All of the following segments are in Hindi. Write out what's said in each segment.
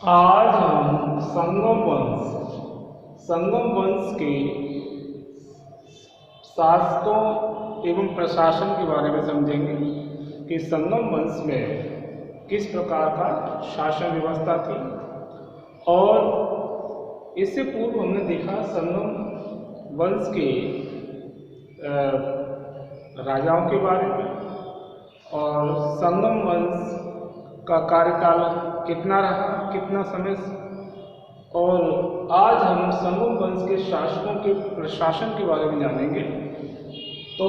आज हम संगम वंश के शासकों एवं प्रशासन के बारे में समझेंगे कि संगम वंश में किस प्रकार का शासन व्यवस्था थी। और इससे पूर्व हमने देखा संगम वंश के राजाओं के बारे में और संगम वंश का कार्यकाल कितना रहा, कितना समय। और आज हम संगम वंश के शासकों के प्रशासन के बारे में जानेंगे। तो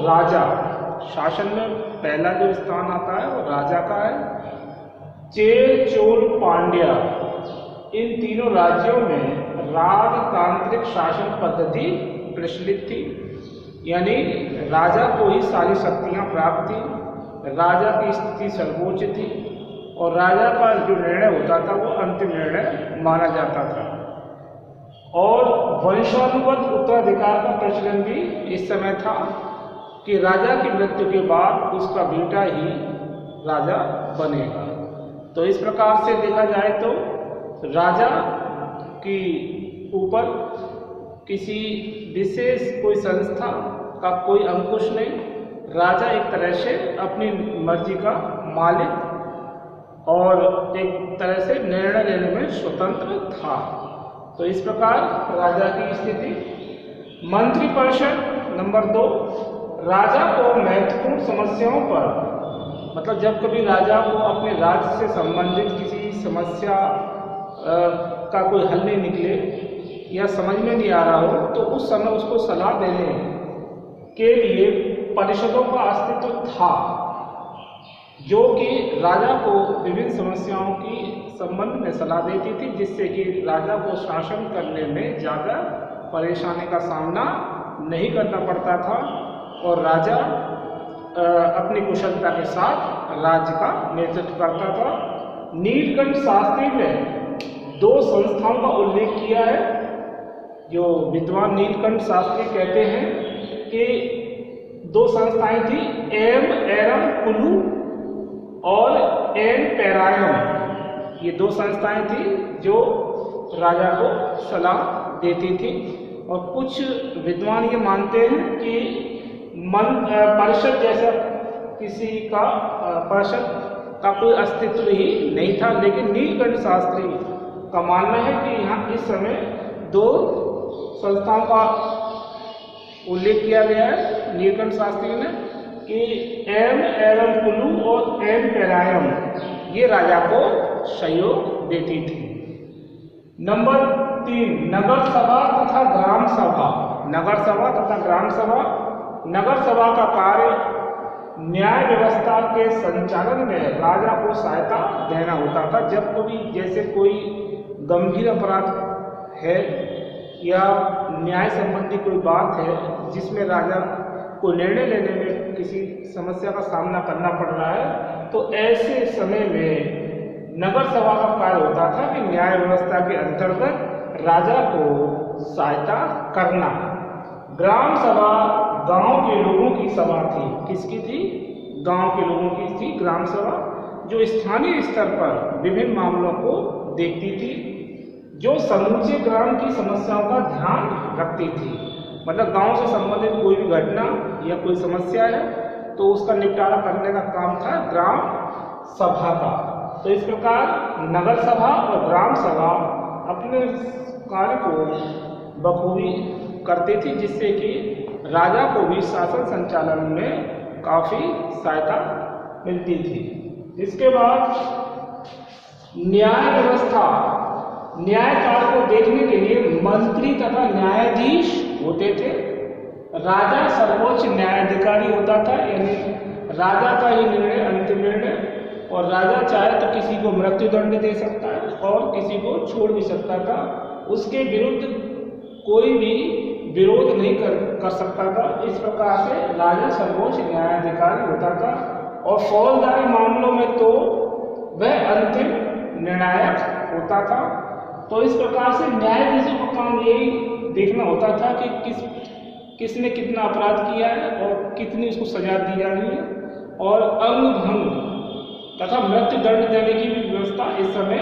राजा शासन में पहला जो स्थान आता है वो राजा का है। चेर, चोल, पांड्या इन तीनों राज्यों में राजतांत्रिक शासन पद्धति प्रचलित थी, यानी राजा को ही सारी शक्तियां प्राप्त थी, राजा की स्थिति सर्वोच्च थी और राजा का जो निर्णय होता था वो अंतिम निर्णय माना जाता था। और वंशानुगत उत्तराधिकार का प्रचलन भी इस समय था कि राजा की मृत्यु के बाद उसका बेटा ही राजा बनेगा। तो इस प्रकार से देखा जाए तो राजा की ऊपर किसी विशेष कोई संस्था का कोई अंकुश नहीं। राजा एक तरह से अपनी मर्जी का मालिक और एक तरह से निर्णय लेने में स्वतंत्र था। तो इस प्रकार राजा की स्थिति। मंत्रिपरिषद नंबर 2, राजा को महत्वपूर्ण समस्याओं पर, मतलब जब कभी राजा को अपने राज्य से संबंधित किसी समस्या का कोई हल नहीं निकले या समझ में नहीं आ रहा हो तो उस समय उसको सलाह देने के लिए परिषदों का अस्तित्व था, जो कि राजा को विभिन्न समस्याओं की संबंध में सलाह देती थी, जिससे कि राजा को शासन करने में ज़्यादा परेशानी का सामना नहीं करना पड़ता था और राजा अपनी कुशलता के साथ राज्य का नेतृत्व करता था। नीलकंठ शास्त्री ने 2 संस्थाओं का उल्लेख किया है। जो विद्वान नीलकंठ शास्त्री कहते हैं कि 2 संस्थाएं थी, एम एरम कुलू और एन पैरायम। ये 2 संस्थाएं थी जो राजा को सलाह देती थी। और कुछ विद्वान ये मानते हैं कि परिषद जैसा किसी का परिषद का कोई अस्तित्व ही नहीं था, लेकिन नीलकंठ शास्त्री का मानना है कि यहाँ इस समय 2 संस्थाओं का उल्लेख किया गया है नीलकंठ शास्त्री ने कि एम एरम कुलू और एम पैरायम ये राजा को सहयोग देती थी। नंबर 3, नगर सभा तथा ग्राम सभा। नगर सभा तथा ग्राम सभा। नगर सभा का कार्य न्याय व्यवस्था के संचालन में राजा को सहायता देना होता था। जब कभी जैसे कोई गंभीर अपराध है या न्याय संबंधी कोई बात है जिसमें राजा को निर्णय लेने में किसी समस्या का सामना करना पड़ रहा है, तो ऐसे समय में नगर सभा का कार्य होता था कि न्याय व्यवस्था के अंतर्गत राजा को सहायता करना। ग्राम सभा गांव के लोगों की सभा थी। किसकी थी? गांव के लोगों की थी ग्राम सभा, जो स्थानीय स्तर पर विभिन्न मामलों को देखती थी, जो समूचे ग्राम की समस्याओं का ध्यान रखती थी। मतलब गांव से संबंधित कोई भी घटना या कोई समस्या है तो उसका निपटारा करने का काम था ग्राम सभा का। तो इस प्रकार नगर सभा और ग्राम सभा अपने कार्य को बखूबी करती थी, जिससे कि राजा को भी शासन संचालन में काफ़ी सहायता मिलती थी। इसके बाद न्याय व्यवस्था। न्याय कार्य को देखने के लिए मंत्री तथा न्यायाधीश होते थे। राजा सर्वोच्च न्यायाधिकारी होता था, यानी राजा का ही निर्णय अंतिम निर्णय, और राजा चाहे तो किसी को मृत्युदंड दे सकता है और किसी को छोड़ भी सकता था। उसके विरुद्ध कोई भी विरोध नहीं कर सकता था। इस प्रकार से राजा सर्वोच्च न्यायाधिकारी होता था और फौजदारी मामलों में तो वह अंतिम निर्णायक होता था। तो इस प्रकार से न्यायाधीशों का काम यही देखना होता था कि किसने कितना अपराध किया है और कितनी उसको सजा दी जा रही है, और अंग भंग तथा मृत्यु दंड देने की भी व्यवस्था इस समय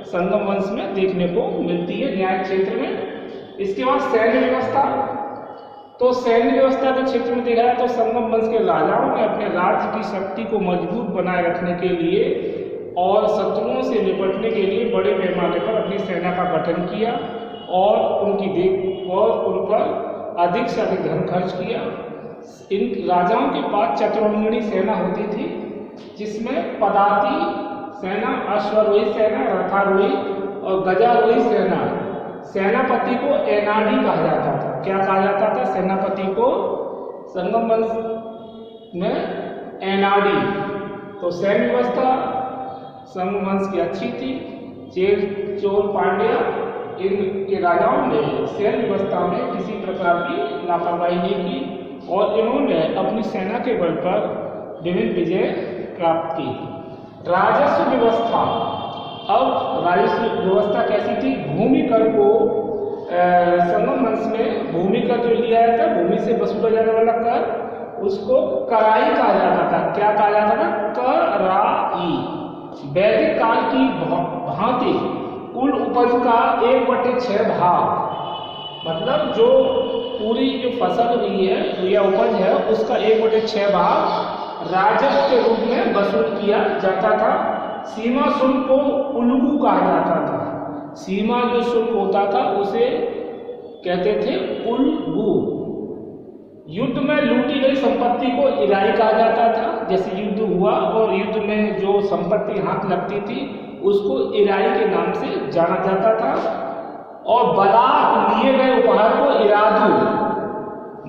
संगम वंश में देखने को मिलती है न्याय क्षेत्र में। इसके बाद सैन्य व्यवस्था, तो सैन्य व्यवस्था के क्षेत्र में देखा जाए तो संगम वंश के राजाओं ने अपने राज्य की शक्ति को मजबूत बनाए रखने के लिए और शत्रुओं से निपटने के लिए बड़े पैमाने पर अपनी सेना का गठन किया और उन पर अधिक से अधिक धन खर्च किया। इन राजाओं के पास चतुर्मुखी सेना होती थी, जिसमें पदाती सेना, अश्वारोही सेना, रथारोही और गजारोही सेना। सेनापति को एनाडी कहा जाता था। क्या कहा जाता था? सेनापति को संगम वंश में एनाडी। तो सैन्य व्यवस्था संगम वंश की अच्छी थी। चेर, चोल, पांड्या इनके राजाओं ने सैन्य व्यवस्था में किसी प्रकार की लापरवाही नहीं की और इन्होंने अपनी सेना के बल पर विभिन्न विजय प्राप्त की। राजस्व व्यवस्था, अब राजस्व व्यवस्था कैसी थी? भूमि कर को संगम वंश में भूमि कर जो लिया जाता है, भूमि से वसूला जाने वाला कर, उसको कराई कहा जाता था। क्या कहा जाता था? कराई। वैदिक काल की भांति कुल उपज का 1/6 भाग, मतलब जो पूरी जो फसल हुई है या उपज है उसका 1/6 भाग राजस्व के रूप में वसूल किया जाता था। सीमा शुल्क को उल्गू कहा जाता था। सीमा जो शुल्क होता था उसे कहते थे उल्गू। युद्ध में लूटी गई संपत्ति को इराई कहा जाता था। जैसे युद्ध हुआ और युद्ध में जो संपत्ति हाथ लगती थी उसको इराई के नाम से जाना जाता था। और बलात् लिए गए उपहार को इरादू,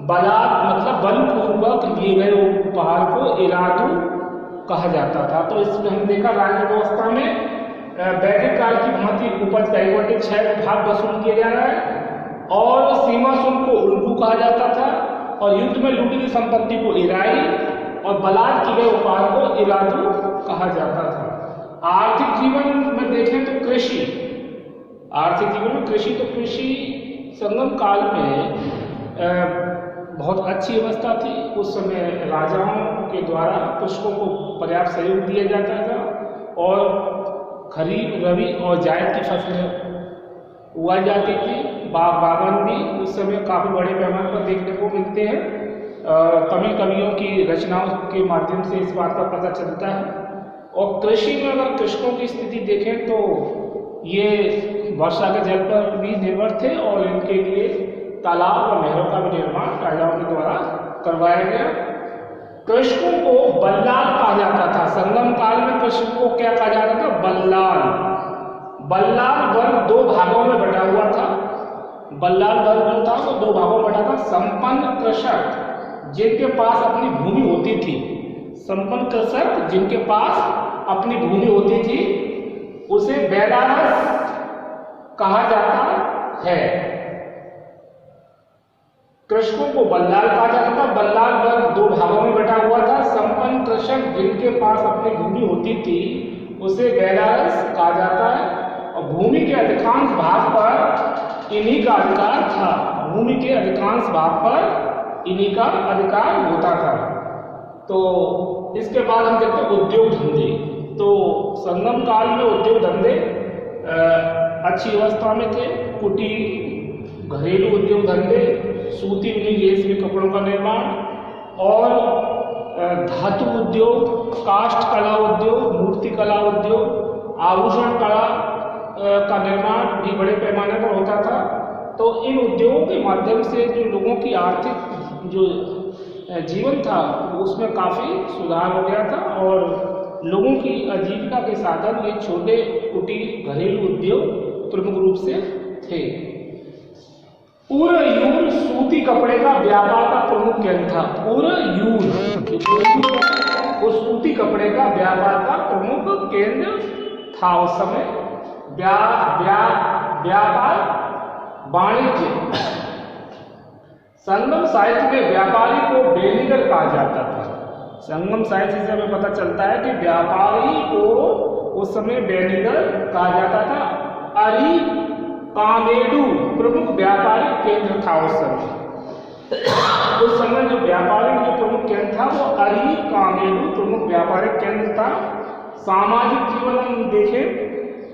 बलात् मतलब बलपूर्वक लिए गए उपहार को इरादू कहा जाता था। तो इसमें हम देखा राज्य व्यवस्था में वैदिक काल की भांति उपज का 1/6 भाग वसूल किया जा रहा है और सीमा शुल्क को उल्गू कहा जाता था और युद्ध में लूटी गई संपत्ति को इराई और बलात् किए गए उपहार को इरादू कहा जाता था। आर्थिक जीवन में देखें तो कृषि, आर्थिक जीवन में कृषि, तो कृषि संगम काल में बहुत अच्छी व्यवस्था थी। उस समय राजाओं के द्वारा कृषकों को पर्याप्त सहयोग दिया जाता था और खरीफ, रबी और जायद की फसलें उगाई जाती थी। बागवान भी उस समय काफ़ी बड़े पैमाने पर देखने को मिलते हैं। तमिल कवियों की रचनाओं के माध्यम से इस बात का पता चलता है। और कृषि में अगर कृषकों की स्थिति देखें तो ये वर्षा के जल पर भी निर्भर थे और इनके लिए तालाब और नहरों का भी निर्माण राजाओं के द्वारा करवाया गया। कृषकों को बल्लाल कहा जाता था। संगम काल में कृषकों को क्या कहा जाता था? बल्लाल। बल्लाल वर्ग 2 भागों में बटा हुआ था। बल्लाल वर्ग जो था वो 2 भागों में बटा था। संपन्न कृषक जिनके पास अपनी भूमि होती थी, संपन्न कृषक जिनके पास अपनी भूमि होती थी उसे बेलारस कहा जाता है। कृषकों को बल्लाल कहा जाता था। बल्लाल वर्ग 2 भागों में बटा हुआ था। संपन्न कृषक जिनके पास अपनी भूमि होती थी उसे बेलारस कहा जाता है और भूमि के अधिकांश भाग पर इन्हीं का अधिकार था। भूमि के अधिकांश भाग पर इन्हीं का अधिकार होता था। तो इसके बाद हम देखते हैं उद्योग धंधे। तो संगम काल में उद्योग धंधे अच्छी अवस्था में थे। कुटीर, घरेलू उद्योग धंधे, सूती ऊनी रेशमी कपड़ों का निर्माण और धातु उद्योग, काष्ठ कला उद्योग, मूर्ति कला उद्योग, आभूषण कला का निर्माण भी बड़े पैमाने पर होता था। तो इन उद्योगों के माध्यम से जो लोगों की आर्थिक जो जीवन था उसमें काफ़ी सुधार हो गया था और लोगों की आजीविका के साधन ये छोटे कुटीर घरेलू उद्योग प्रमुख रूप से थे। उरयूर सूती कपड़े का व्यापार का प्रमुख केंद्र था। उरयूर वो सूती कपड़े का व्यापार का प्रमुख केंद्र था। उस समय व्यापार वाणिज्य। संगम साहित्य में व्यापारी को बेनीगर कहा जाता था। संगम साहित्य से हमें पता चलता है कि व्यापारी को उस समय बेनीगर कहा जाता था। अरी कामेडू प्रमुख व्यापारिक केंद्र था उस समय। उस समय जो व्यापारिक जो प्रमुख केंद्र था वो अरी कामेडू प्रमुख व्यापारिक केंद्र था। सामाजिक जीवन हम देखें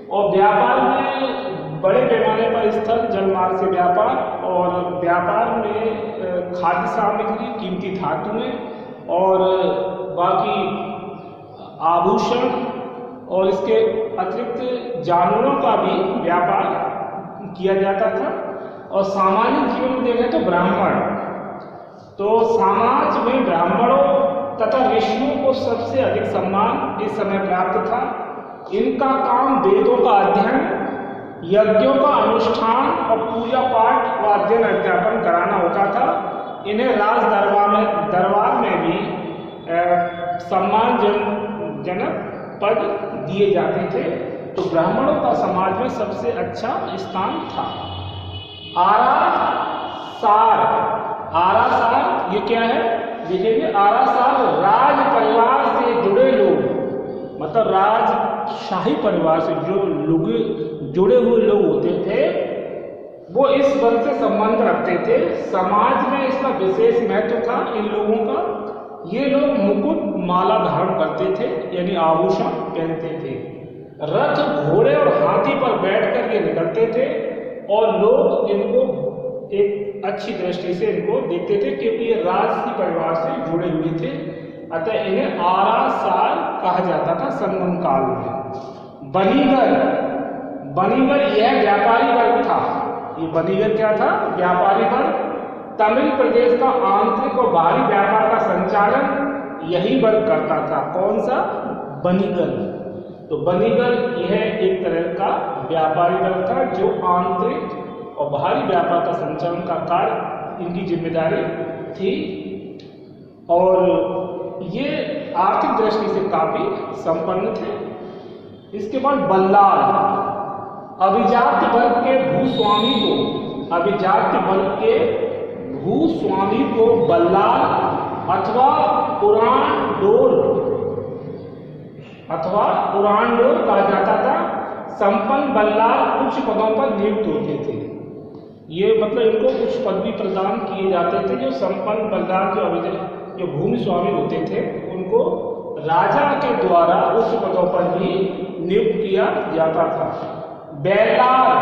और व्यापार में बड़े पैमाने पर स्थल जलमार्ग से व्यापार, और व्यापार में खाद्य सामग्री, कीमती धातुएं और बाकी आभूषण, और इसके अतिरिक्त जानवरों का भी व्यापार किया जाता था। और सामाजिक जीवन में देखें तो ब्राह्मण, तो समाज में ब्राह्मणों तथा ऋषियों को सबसे अधिक सम्मान इस समय प्राप्त था। इनका काम वेदों का अध्ययन, यज्ञों का अनुष्ठान और पूजा पाठ व अध्ययन अध्यापन कराना होता था। इन्हें राज दरबार में भी सम्मानजनक पद दिए जाते थे। तो ब्राह्मणों का समाज में सबसे अच्छा स्थान था। आरासार, आरासार ये क्या है देखिए, आरासार राज परिवार से जुड़े लोग, मतलब राजशाही परिवार से जो लोग जुड़े हुए लोग होते थे, वो इस वर्ग से संबंध रखते थे। समाज में इसका विशेष महत्व था इन लोगों का। ये लोग मुकुट माला धारण करते थे, यानी आभूषण पहनते थे। रथ, घोड़े और हाथी पर बैठकर ये निकलते थे, और लोग इनको एक अच्छी दृष्टि से इनको देखते थे, क्योंकि ये राजसी परिवार से जुड़े हुए थे। अतः इन्हें आरासार कहा जाता था संगम काल में। बनीगर, बनीगर यह व्यापारी वर्ग था। ये बनीगर क्या था? व्यापारी वर्ग। तमिल प्रदेश का आंतरिक और बाहरी व्यापार का संचालन यही वर्ग करता था। कौन सा? बनीगर। तो बनीगर यह एक तरह का व्यापारी वर्ग था जो आंतरिक और बाहरी व्यापार का संचालन का कार्य इनकी जिम्मेदारी थी, और ये आर्थिक दृष्टि से काफी संपन्न थे। इसके बाद बल्लाल, अभिजात वर्ग के भूस्वामी को, अभिजात वर्ग के भूस्वामी को बल्लाल अथवा उरांडोर कहा जाता था। संपन्न बल्लाल उच्च पदों पर नियुक्त होते थे। ये मतलब इनको कुछ पद भी प्रदान किए जाते थे। जो संपन्न बल्लाल जो भूमि स्वामी होते थे, उनको राजा के द्वारा उच्च पदों पर भी नियुक्त किया जाता था। बेलार,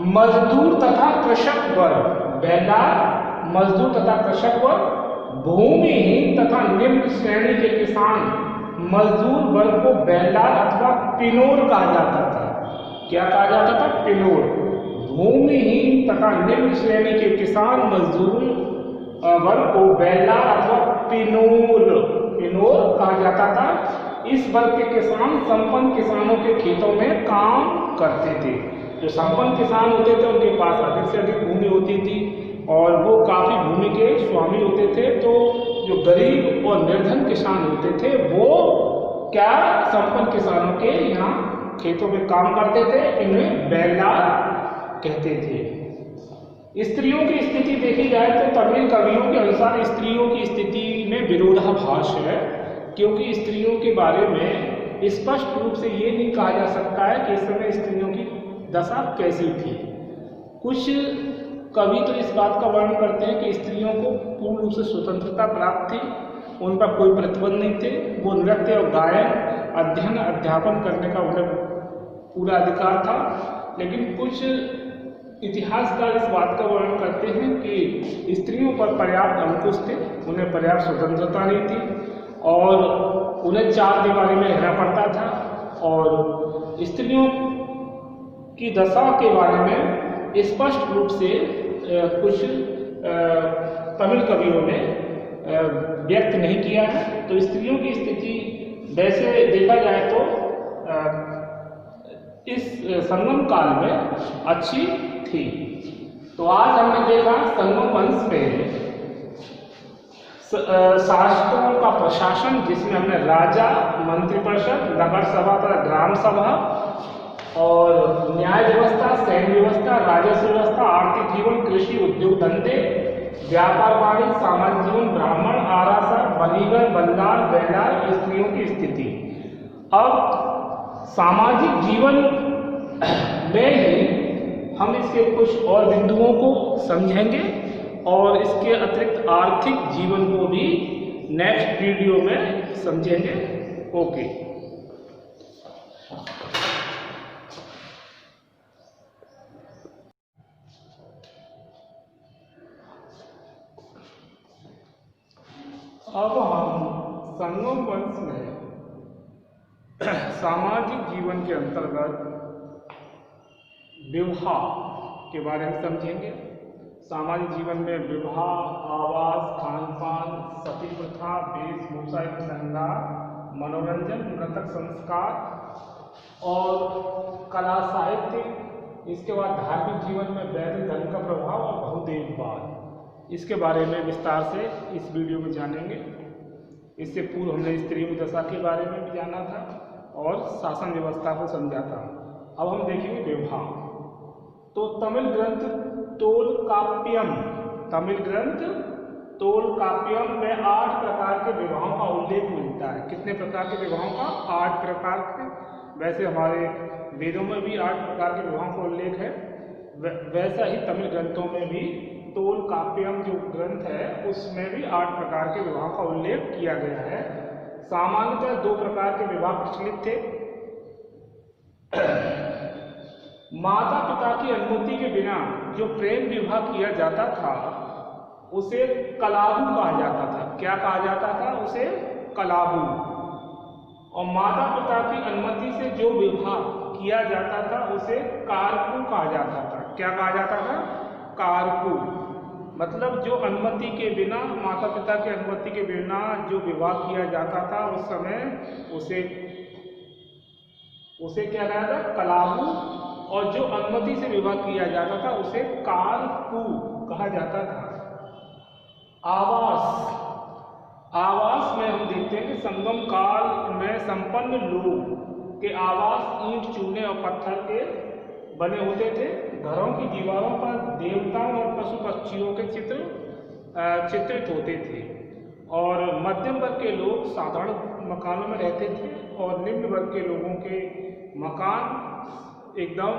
मजदूर तथा कृषक वर्ग, बेलार मजदूर तथा कृषक वर्ग। भूमिहीन तथा निम्न श्रेणी के किसान मजदूर वर्ग को बेलार अथवा पिनोर कहा जाता था। क्या कहा जाता था? पिनोर। भूमिहीन तथा निम्न श्रेणी के किसान मजदूर वर्ग को बेलार अथवा पिनोर कहा जाता था। इस वर्ग के किसान संपन्न किसानों के खेतों में काम करते थे। जो संपन्न किसान होते थे उनके पास अधिक से अधिक भूमि होती थी और वो काफी भूमि के स्वामी होते थे। तो जो गरीब और निर्धन किसान होते थे वो क्या संपन्न किसानों के यहाँ खेतों में काम करते थे। इन्हें बेलार कहते थे। स्त्रियों की स्थिति देखी जाए तो तमिल कवियों के अनुसार स्त्रियों की स्थिति में विरोधाभास है, क्योंकि स्त्रियों के बारे में स्पष्ट रूप से ये नहीं कहा जा सकता है कि इस समय स्त्रियों की दशा कैसी थी। कुछ कवि तो इस बात का वर्णन करते हैं कि स्त्रियों को पूर्ण रूप से स्वतंत्रता प्राप्त थी, उन पर कोई प्रतिबंध नहीं थे। वो नृत्य और गायन, अध्ययन, अध्यापन करने का उन्हें पूरा अधिकार था। लेकिन कुछ इतिहासकार इस बात का वर्णन करते हैं कि स्त्रियों पर पर्याप्त अंकुश थे, उन्हें पर्याप्त स्वतंत्रता नहीं थी और उन्हें चार दीवारी में रहना पड़ता था। और स्त्रियों की दशा के बारे में स्पष्ट रूप से कुछ तमिल कवियों ने व्यक्त नहीं किया है। तो स्त्रियों की स्थिति वैसे देखा जाए तो इस संगम काल में अच्छी थी। तो आज हमने देखा संगम वंश में शासकों का प्रशासन, जिसमें हमने राजा, मंत्रिपरिषद, नगर सभा तथा ग्राम सभा और न्याय व्यवस्था, सैन्य व्यवस्था, राजस्व व्यवस्था, आर्थिक जीवन, कृषि, उद्योग धंधे, व्यापार वाणिज्य, सामाजिक जीवन, ब्राह्मण, आरासार, बनीगर, बल्लार, बेलार, स्त्रियों की स्थिति। अब सामाजिक जीवन में ही हम इसके कुछ और बिंदुओं को समझेंगे और इसके अतिरिक्त आर्थिक जीवन को भी नेक्स्ट वीडियो में समझेंगे। ओके। संगम वंश में सामाजिक जीवन के अंतर्गत विवाह के बारे में समझेंगे। सामाजिक जीवन में विवाह, आवास, खान पान, सती प्रथा, वेशभूषा एवं श्रृंगार, मनोरंजन, मृतक संस्कार और कला साहित्य। इसके बाद धार्मिक जीवन में वैदिक धर्म का प्रभाव और बहुदेववाद। इसके बारे में विस्तार से इस वीडियो में जानेंगे। इससे पूर्व हमने स्त्रियों की दशा के बारे में भी जाना था और शासन व्यवस्था को समझा था। अब हम देखेंगे विवाह। तो तमिल ग्रंथ तोलकाप्पियम में 8 प्रकार के विवाहों का उल्लेख मिलता है। कितने प्रकार के विवाहों का? 8 प्रकार के। वैसे हमारे वेदों में भी 8 प्रकार के विवाहों का उल्लेख है। वैसा ही तमिल ग्रंथों में भी तोलकाप्पियम जो ग्रंथ है उसमें भी 8 प्रकार के विवाह का उल्लेख किया गया है। सामान्यतः 2 प्रकार के विवाह प्रचलित थे। माता पिता की अनुमति के बिना जो प्रेम विवाह किया जाता था उसे कलाबू कहा जाता था। क्या कहा जाता था? उसे कलाबू। और माता पिता की अनुमति से जो विवाह किया जाता था उसे कारकू कहा जाता था। क्या कहा जाता था? कारकू। मतलब जो अनुमति के बिना, माता पिता की अनुमति के बिना जो विवाह किया जाता था उस समय उसे क्या कहा था? कलाबू। और जो अनुमति से विवाह किया जाता था उसे कारकू कहा जाता था। आवास में हम देखते हैं कि संगम काल में संपन्न लोग के आवास ईंट, चूने और पत्थर के बने होते थे। घरों की दीवारों पर देवताओं और पशु पक्षियों के चित्र चित्रित होते थे। और मध्यम वर्ग के लोग साधारण मकानों में रहते थे और निम्न वर्ग के लोगों के मकान एकदम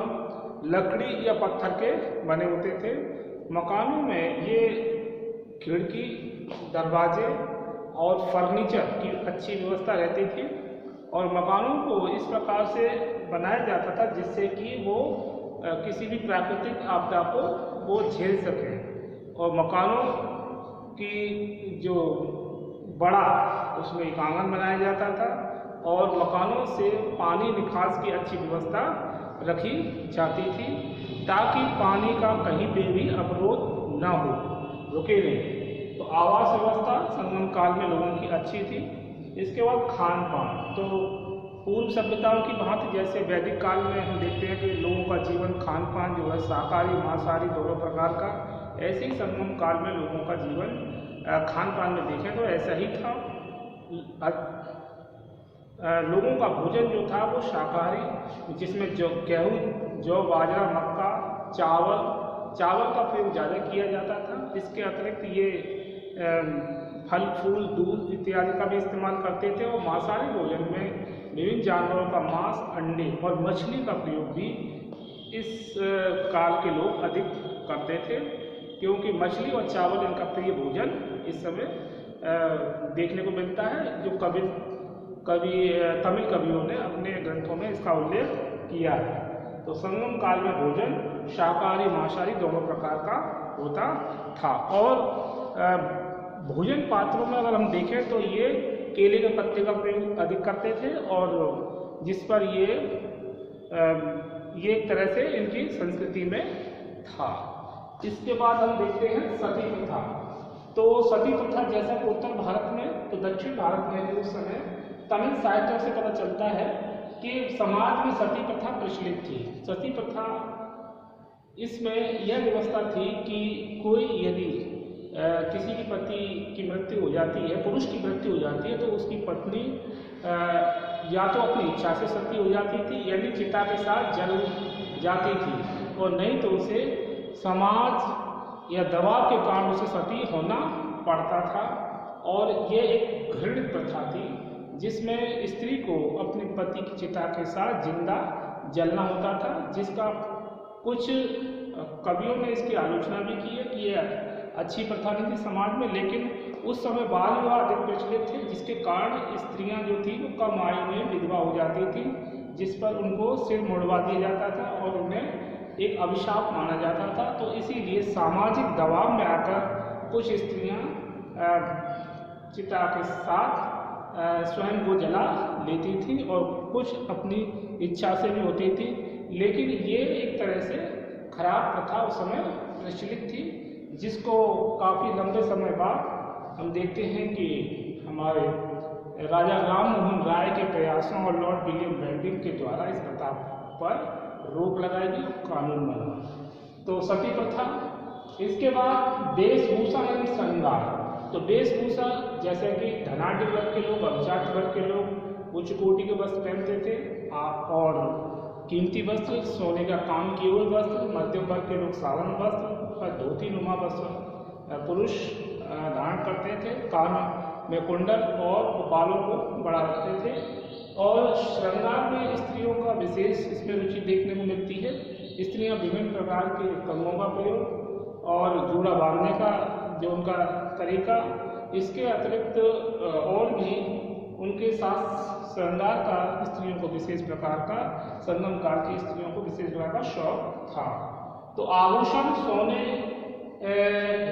लकड़ी या पत्थर के बने होते थे। मकानों में ये खिड़की, दरवाजे और फर्नीचर की अच्छी व्यवस्था रहती थी। और मकानों को इस प्रकार से बनाया जाता था जिससे कि वो किसी भी प्राकृतिक आपदा को वो झेल सके। और मकानों की जो बड़ा उसमें एक आंगन बनाया जाता था और मकानों से पानी निकास की अच्छी व्यवस्था रखी जाती थी ताकि पानी का कहीं पे भी अवरोध न हो, रुके नहीं। तो आवास व्यवस्था संगम काल में लोगों की अच्छी थी। इसके बाद खान पान। तो पूर्व सभ्यताओं की भांति जैसे वैदिक काल में हम देखते हैं कि लोगों का जीवन खान पान जो है शाकाहारी मांसाहारी दोनों प्रकार का, ऐसे ही संगम काल में लोगों का जीवन खान पान में देखें तो ऐसा ही था। लोगों का भोजन जो था वो शाकाहारी, जिसमें गेहूँ, जौ, बाजरा, मक्का, चावल का प्रयोग ज़्यादा किया जाता था। इसके अतिरिक्त ये फल फूल, दूध इत्यादि का भी इस्तेमाल करते थे। और मांसाहारी भोजन में विभिन्न जानवरों का मांस, अंडे और मछली का प्रयोग भी इस काल के लोग अधिक करते थे, क्योंकि मछली और चावल इनका प्रिय भोजन इस समय देखने को मिलता है, जो तमिल कवियों ने अपने ग्रंथों में इसका उल्लेख किया है। तो संगम काल में भोजन शाकाहारी मांसाहारी दोनों प्रकार का होता था। और भोजन पात्रों में अगर हम देखें तो ये केले के पत्ते का प्रयोग अधिक करते थे और जिस पर ये एक तरह से इनकी संस्कृति में था। इसके बाद हम देखते हैं सती प्रथा। तो सती प्रथा जैसा कि उत्तर भारत में तो दक्षिण भारत में भी उस समय तमिल साहित्य से पता चलता है कि समाज में सती प्रथा प्रचलित थी। सती प्रथा, इसमें यह व्यवस्था थी कि कोई यदि किसी की पति की मृत्यु हो जाती है, पुरुष की मृत्यु हो जाती है, तो उसकी पत्नी या तो अपनी इच्छा से सती हो जाती थी यानी चिता के साथ जल जाती थी, और नहीं तो उसे समाज या दबाव के कारण उसे सती होना पड़ता था। और ये एक घृणित प्रथा थी जिसमें स्त्री को अपने पति की चिता के साथ जिंदा जलना होता था, जिसका कुछ कवियों ने इसकी आलोचना भी की है कि यह अच्छी प्रथा नहीं थी समाज में। लेकिन उस समय बाल विवाह अधिक प्रचलित थे, जिसके कारण स्त्रियां जो थी वो कम आयु में विधवा हो जाती थी, जिस पर उनको सिर मुड़वा दिया जाता था और उन्हें एक अभिशाप माना जाता था। तो इसीलिए सामाजिक दबाव में आकर कुछ स्त्रियां चिता के साथ स्वयं को जला लेती थी और कुछ अपनी इच्छा से भी होती थी। लेकिन ये एक तरह से खराब प्रथा उस समय प्रचलित थी, जिसको काफ़ी लंबे समय बाद हम देखते हैं कि हमारे राजा राम मोहन राय के प्रयासों और लॉर्ड विलियम बेंटिंक के द्वारा इस प्रथा पर रोक लगाई गई, कानून बना। तो सती प्रथा। इसके बाद वेशभूषा एवं श्रृंगार। तो वेशभूषा जैसे कि धनाढ़ वर्ग के लोग, अभिजात वर्ग के लोग उच्च कोटि के वस्त्र पहनते थे और कीमती वस्त्र, सोने का काम किए हुए वस्त्र। मध्यम वर्ग के लोग सावन वस्त्र और धोती नुमा वस्त्र पुरुष धारण करते थे। कान में कुंडल और बालों को बड़ा रखते थे। और श्रृंगार में स्त्रियों का विशेष इसमें रुचि देखने को मिलती है। स्त्रियां विभिन्न प्रकार के कंगों का प्रयोग और जूड़ा बांधने का जो उनका तरीका, इसके अतिरिक्त और भी उनके साथ श्रृंगार का स्त्रियों को विशेष प्रकार का, संगम काल की स्त्रियों को विशेष प्रकार का शौक था। तो आभूषण सोने,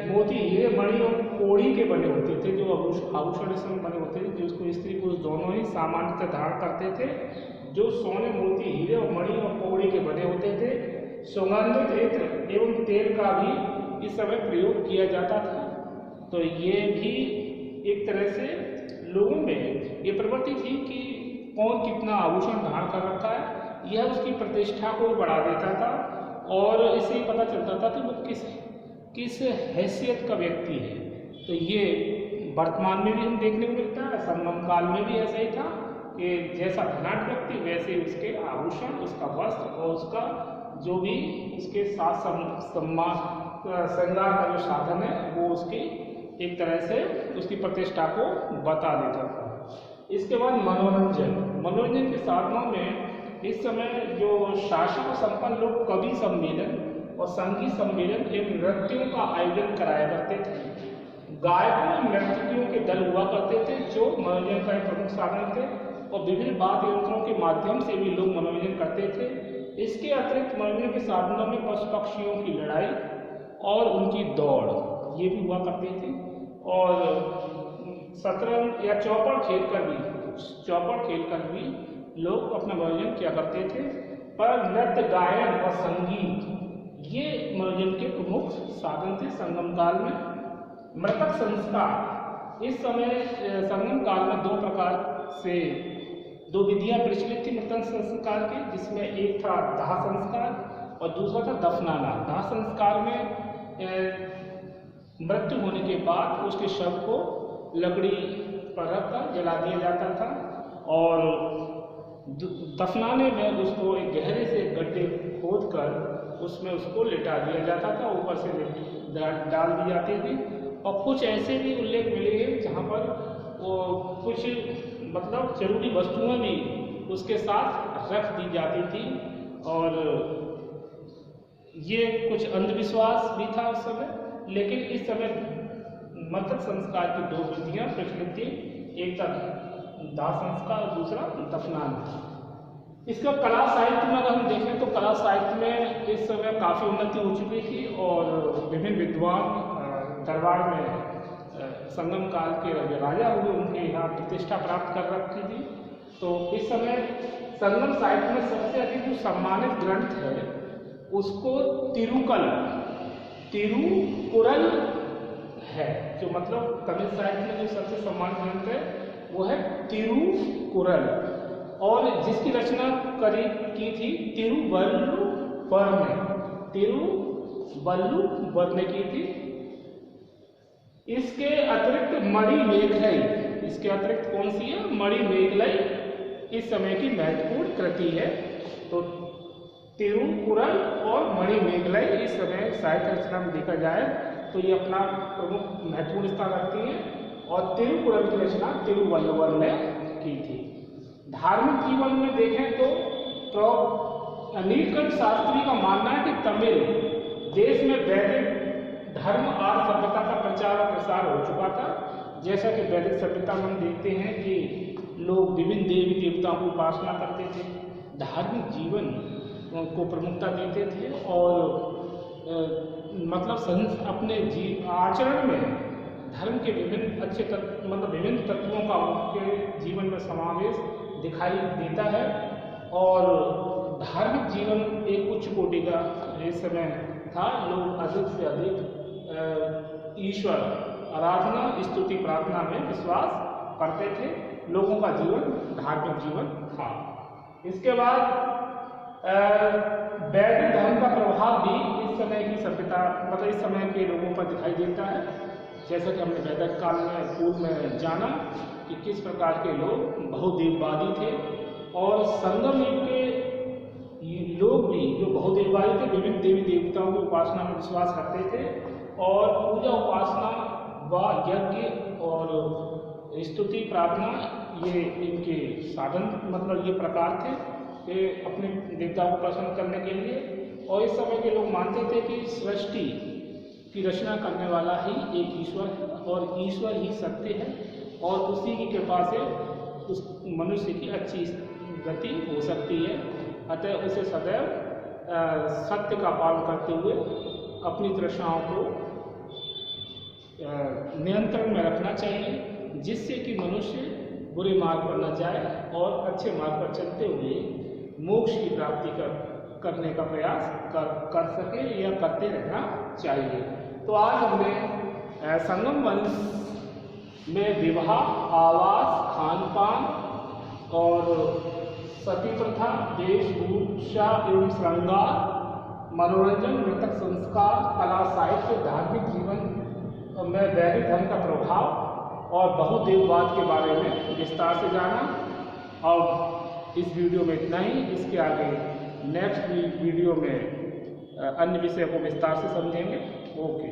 मोती, हीरे, मणि और कौड़ी के बने होते थे। जो आभूषण इसमें बने होते थे, जिसको स्त्री पुरुष दोनों ही सामान्यतः धारण करते थे, जो सोने, मोती, हीरे और मणि और कौड़ी के बने होते थे। सुगंधित इत्र एवं तेल का भी इस समय प्रयोग किया जाता था। तो ये भी एक तरह से लोगों में ये प्रवृत्ति थी कि कौन कितना आभूषण धारण कर रखा है, यह उसकी प्रतिष्ठा को बढ़ा देता था और इससे पता चलता था कि वो किस हैसियत का व्यक्ति है। तो ये वर्तमान में भी हम देखने को मिलता है, संगम काल में भी ऐसा ही था कि जैसा धनाढ़ व्यक्ति वैसे उसके आभूषण, उसका वस्त्र और उसका जो भी उसके साथ सम्मान श्रृंगार का जो साधन है वो उसकी एक तरह से उसकी प्रतिष्ठा को बता देता था। इसके बाद मनोरंजन। मनोरंजन के साधनों में इस समय जो शासन संपन्न लोग कवि सम्मेलन और संगीत सम्मेलन एवं नृत्यों का आयोजन कराया करते थे। गायकों और नर्तकियों के दल हुआ करते थे जो मनोरंजन का एक प्रमुख साधन थे और विभिन्न वाद्य यंत्रों के माध्यम से भी लोग मनोरंजन करते थे। इसके अतिरिक्त मनोरंजन के साधनों में पशु पक्षियों की लड़ाई और उनकी दौड़ ये भी हुआ करती थी। और शतरंज या चौपड़ खेलकर भी लोग अपना मनोरंजन किया करते थे। पर नृत्य, गायन और संगीत ये मनोरंजन के प्रमुख साधन थे संगम काल में। मृतक संस्कार। इस समय संगम काल में दो विधियां प्रचलित थी मृतक संस्कार की, जिसमें एक था दाह संस्कार और दूसरा था दफनाना। दाह संस्कार में मृत्यु होने के बाद उसके शव को लकड़ी पर रखकर जला दिया जाता था और दफनाने में उसको एक गहरे से गड्ढे खोदकर उसमें उसको लिटा दिया जाता था, ऊपर से डाल दी जाती थी। और कुछ ऐसे भी उल्लेख मिले हैं जहाँ पर वो कुछ मतलब जरूरी वस्तुएं भी उसके साथ रख दी जाती थी। और ये कुछ अंधविश्वास भी था उस समय, लेकिन इस समय मृतक संस्कार की दो विधियां प्रचलित थी, एक था दाह संस्कार और दूसरा दफनाना। इसका कला साहित्य में अगर हम देखें तो कला साहित्य में इस समय काफ़ी उन्नति हो चुकी थी और विभिन्न विद्वान दरबार में संगम काल के राजा हुए उनके यहाँ प्रतिष्ठा प्राप्त कर रखी थी। तो इस समय संगम साहित्य में सबसे अधिक जो सम्मानित ग्रंथ है उसको तिरुकुरल है, जो मतलब तमिल साहित्य में जो सबसे सम्मानित ग्रंथ है वो है तिरुकुरल, और जिसकी रचना की थी तिरुवल्लुवर ने की थी। इसके अतिरिक्त मणिमेखलाई, इसके अतिरिक्त कौन सी है, मणिमेखलाई इस समय की महत्वपूर्ण कृति है। तो तिरुकुरल और मणिमेखलाई इस समय साहित्य रचना में देखा जाए तो ये अपना प्रमुख महत्वपूर्ण स्थान रखती है और तिरुकुरल की रचना तिरुवल्लुवर ने की थी। धार्मिक जीवन में देखें तो नीलकंठ शास्त्री का मानना है कि तमिल देश में वैदिक धर्म और सभ्यता का प्रचार और प्रसार हो चुका था। जैसा कि वैदिक सभ्यता में हम देखते हैं कि लोग विभिन्न देवी देवताओं की उपासना करते थे, धार्मिक जीवन को प्रमुखता देते थे और मतलब अपने आचरण में धर्म के विभिन्न अच्छे तत्व मतलब विभिन्न तत्वों का उनके जीवन में समावेश दिखाई देता है। और धार्मिक जीवन एक उच्च कोटि का इस समय था। लोग अधिक से अधिक ईश्वर आराधना, स्तुति, प्रार्थना में विश्वास करते थे। लोगों का जीवन धार्मिक जीवन था। इसके बाद वैदिक धर्म का प्रभाव भी इस समय की सभ्यता मतलब इस समय के लोगों पर दिखाई देता है। जैसा कि हमने वैदिक काल में पूर्व में जाना कि किस प्रकार के लोग बहुदेववादी थे, और संगम युग के लोग भी जो बहुदेववादी थे, विभिन्न देवी देवताओं की उपासना में विश्वास करते थे, और पूजा उपासना व यज्ञ और स्तुति प्रार्थना ये इनके साधन मतलब ये प्रकार थे कि अपने देवताओं को प्रसन्न करने के लिए। और इस समय के लोग मानते थे कि सृष्टि की रचना करने वाला ही एक ईश्वर है, और ईश्वर ही सत्य है, और उसी की कृपा से उस मनुष्य की अच्छी गति हो सकती है। अतः उसे सदैव सत्य का पालन करते हुए अपनी तृष्णाओं को नियंत्रण में रखना चाहिए, जिससे कि मनुष्य बुरे मार्ग पर न जाए और अच्छे मार्ग पर चलते हुए मोक्ष की प्राप्ति करने का प्रयास कर सके या करते रहना चाहिए। तो आज हमने संगम वंश में विवाह, आवास, खान पान और सती प्रथा, वेशभूषा एवं श्रृंगार, मनोरंजन, मृतक संस्कार, कला, साहित्य, धार्मिक जीवन में वैदिक धर्म का प्रभाव और बहुदेववाद के बारे में विस्तार से जाना। और इस वीडियो में इतना ही। इसके आगे नेक्स्ट वीडियो में अन्य विषय को विस्तार से समझेंगे। ओके।